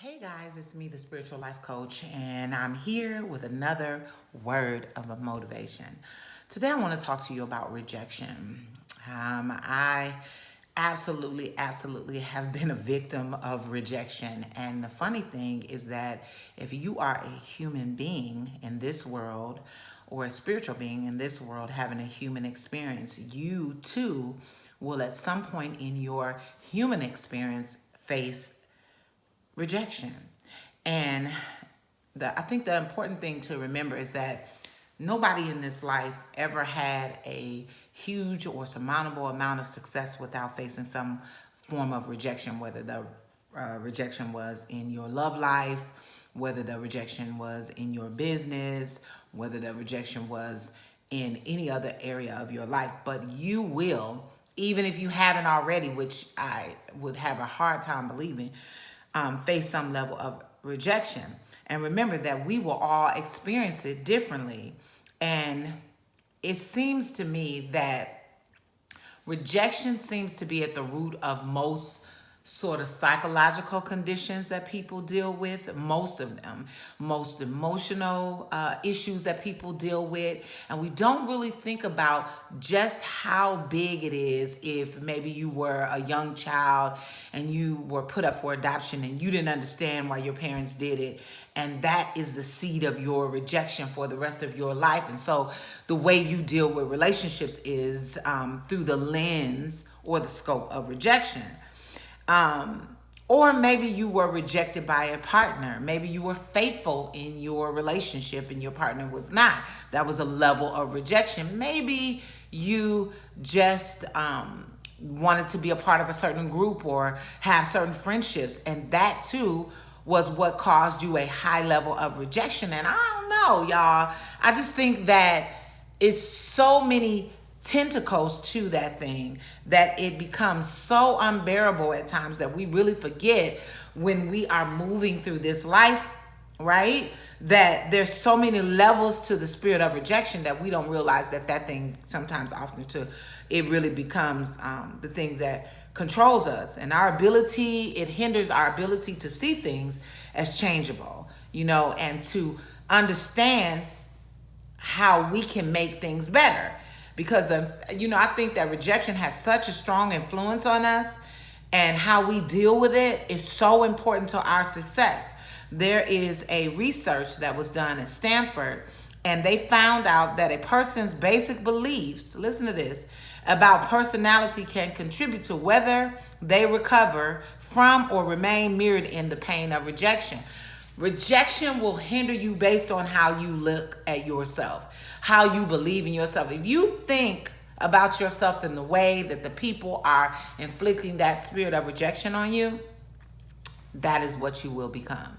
Hey guys, it's me, the Spiritual Life Coach, and I'm here with another word of motivation. Today I want to talk to you about rejection. I absolutely have been a victim of rejection. And the funny thing is that if you are a human being in this world or a spiritual being in this world having a human experience, you too will at some point in your human experience face rejection. And I think the important thing to remember is that nobody in this life ever had a huge or surmountable amount of success without facing some form of rejection, whether the rejection was in your love life, whether the rejection was in your business, whether the rejection was in any other area of your life. But you will, even if you haven't already, which I would have a hard time believing, face some level of rejection. And remember that we will all experience it differently. And it seems to me that rejection seems to be at the root of most sort of psychological conditions that people deal with, most of them, most emotional issues that people deal with. And we don't really think about just how big it is if maybe you were a young child and you were put up for adoption and you didn't understand why your parents did it. And that is the seed of your rejection for the rest of your life. And so the way you deal with relationships is through the lens or the scope of rejection. Or maybe you were rejected by a partner. Maybe you were faithful in your relationship and your partner was not. That was a level of rejection. Maybe you just wanted to be a part of a certain group or have certain friendships, and that too was what caused you a high level of rejection. And I don't know, y'all. I just think that it's so many tentacles to that thing that it becomes so unbearable at times that we really forget when we are moving through this life, right? That there's so many levels to the spirit of rejection that we don't realize that thing sometimes often too, it really becomes the thing that controls us, and it hinders our ability to see things as changeable, and to understand how we can make things better. Because I think that rejection has such a strong influence on us, and how we deal with it is so important to our success. There is a research that was done at Stanford, and they found out that a person's basic beliefs, listen to this, about personality can contribute to whether they recover from or remain mirrored in the pain of rejection. Rejection will hinder you based on how you look at yourself, how you believe in yourself. If you think about yourself in the way that the people are inflicting that spirit of rejection on you, that is what you will become.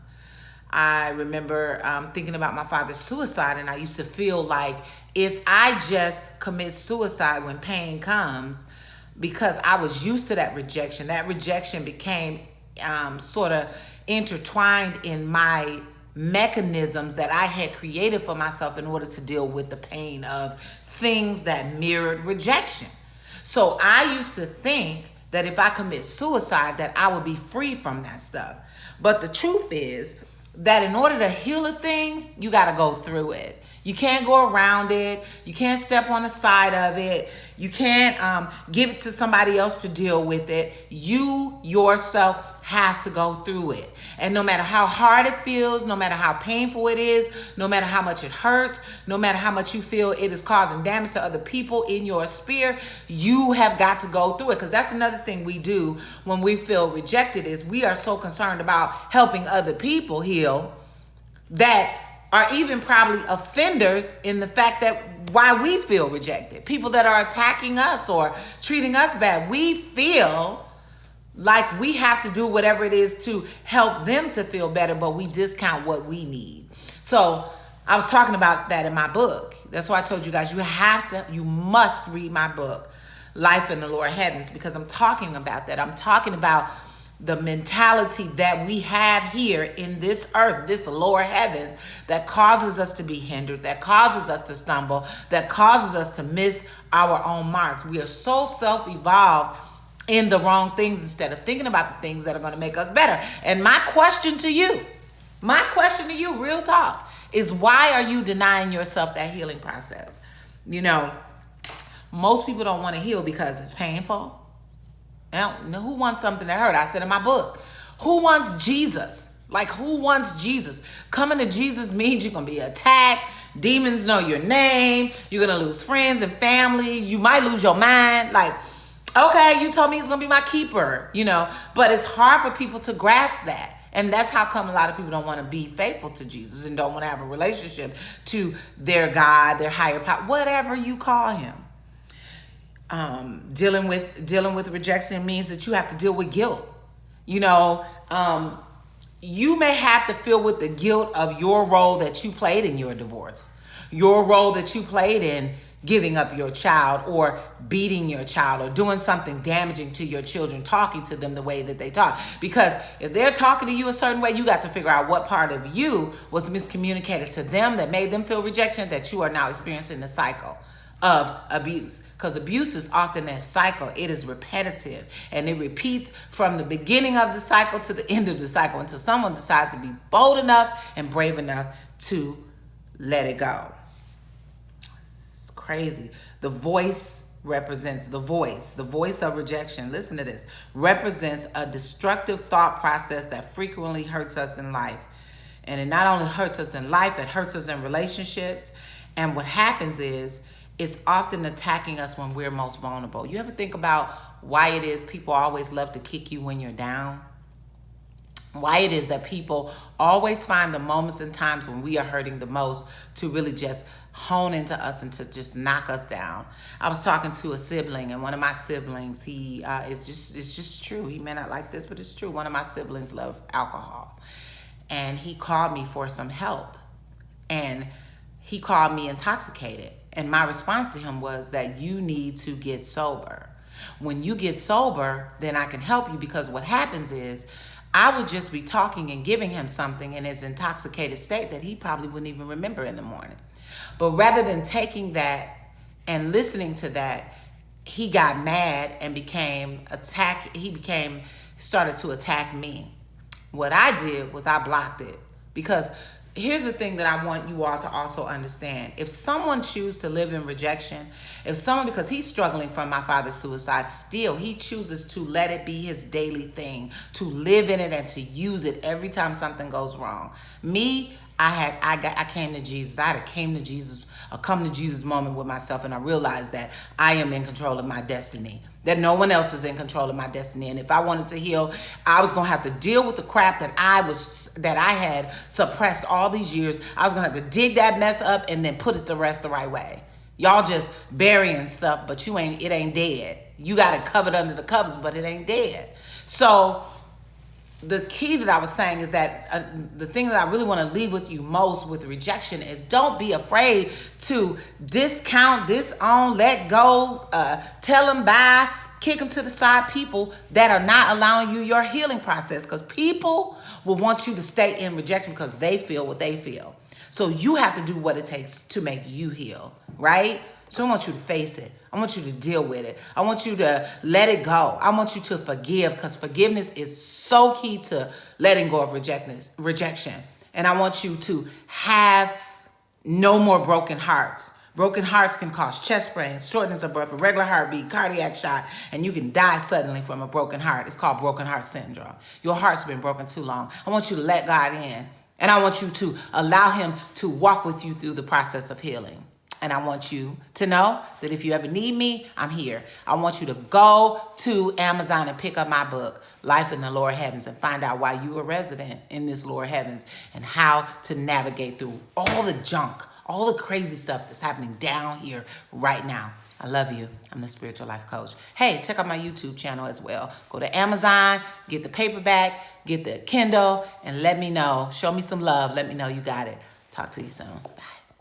I remember thinking about my father's suicide, and I used to feel like if I just commit suicide when pain comes, because I was used to that rejection became sort of intertwined in my mechanisms that I had created for myself in order to deal with the pain of things that mirrored rejection. So I used to think that if I commit suicide that I would be free from that stuff. But the truth is that in order to heal a thing, you got to go through it. You can't go around it. You can't step on the side of it. You can't give it to somebody else to deal with it. You yourself have to go through it. And no matter how hard it feels, no matter how painful it is, no matter how much it hurts, no matter how much you feel it is causing damage to other people in your sphere, you have got to go through it. Because that's another thing we do when we feel rejected, is we are so concerned about helping other people heal that are even probably offenders in the fact that why we feel rejected. People that are attacking us or treating us bad, we feel like we have to do whatever it is to help them to feel better, but we discount what we need. So I was talking about that in my book. That's why I told you guys you must read my book, Life in the Lower Heavens, because I'm talking about that. I'm talking about the mentality that we have here in this earth, this lower heavens, that causes us to be hindered, that causes us to stumble, that causes us to miss our own marks. We are so self-evolved in the wrong things instead of thinking about the things that are going to make us better. And my question to you, real talk, is why are you denying yourself that healing process? You know, most people don't want to heal because it's painful. Now, who wants something that hurt? I said in my book, who wants Jesus? Like, who wants Jesus? Coming to Jesus means you're going to be attacked. Demons know your name. You're going to lose friends and family. You might lose your mind. Like, okay, you told me he's going to be my keeper, you know. But it's hard for people to grasp that. And that's how come a lot of people don't want to be faithful to Jesus and don't want to have a relationship to their God, their higher power, whatever you call him. Dealing with rejection means that you have to deal with guilt. You know, you may have to feel with the guilt of your role that you played in your divorce, your role that you played in giving up your child or beating your child or doing something damaging to your children, talking to them the way that they talk. Because if they're talking to you a certain way, you got to figure out what part of you was miscommunicated to them that made them feel rejection, that you are now experiencing the cycle of abuse. Because abuse is often a cycle. It is repetitive and it repeats from the beginning of the cycle to the end of the cycle until someone decides to be bold enough and brave enough to let it go. It's crazy. The voice represents the voice of rejection. Listen to this. Represents a destructive thought process that frequently hurts us in life. And it not only hurts us in life, it hurts us in relationships. And what happens is, it's often attacking us when we're most vulnerable. You ever think about why it is people always love to kick you when you're down? Why it is that people always find the moments and times when we are hurting the most to really just hone into us and to just knock us down. I was talking to a sibling, and one of my siblings, it's just true. He may not like this, but it's true. One of my siblings loves alcohol. And he called me for some help. And he called me intoxicated. And my response to him was that you need to get sober. When you get sober, then I can help you, because what happens is I would just be talking and giving him something in his intoxicated state that he probably wouldn't even remember in the morning. But rather than taking that and listening to that, he got mad and started to attack me. What I did was I blocked it, because here's the thing that I want you all to also understand. If someone chooses to live in rejection, because he's struggling from my father's suicide, still he chooses to let it be his daily thing, to live in it and to use it every time something goes wrong. Me, I came to Jesus. I had a come to Jesus moment with myself, and I realized that I am in control of my destiny, that no one else is in control of my destiny. And if I wanted to heal, I was going to have to deal with the crap that I had suppressed all these years. I was going to have to dig that mess up and then put it to rest the right way. Y'all just burying stuff, but it ain't dead. You got it covered under the covers, but it ain't dead. So the key that I was saying is that the thing that I really want to leave with you most with rejection is, don't be afraid to discount, disown, let go, tell them bye, kick them to the side, people that are not allowing you your healing process. Because people will want you to stay in rejection because they feel what they feel. So you have to do what it takes to make you heal, right? So I want you to face it. I want you to deal with it. I want you to let it go. I want you to forgive, because forgiveness is so key to letting go of rejection. And I want you to have no more broken hearts. Broken hearts can cause chest pain, shortness of breath, irregular heartbeat, cardiac shock, and you can die suddenly from a broken heart. It's called broken heart syndrome. Your heart's been broken too long. I want you to let God in, and I want you to allow him to walk with you through the process of healing. And I want you to know that if you ever need me, I'm here. I want you to go to Amazon and pick up my book, Life in the Lower Heavens, and find out why you are resident in this lower heavens and how to navigate through all the junk, all the crazy stuff that's happening down here right now. I love you. I'm the Spiritual Life Coach. Hey, check out my YouTube channel as well. Go to Amazon, get the paperback, get the Kindle, and let me know. Show me some love. Let me know you got it. Talk to you soon. Bye.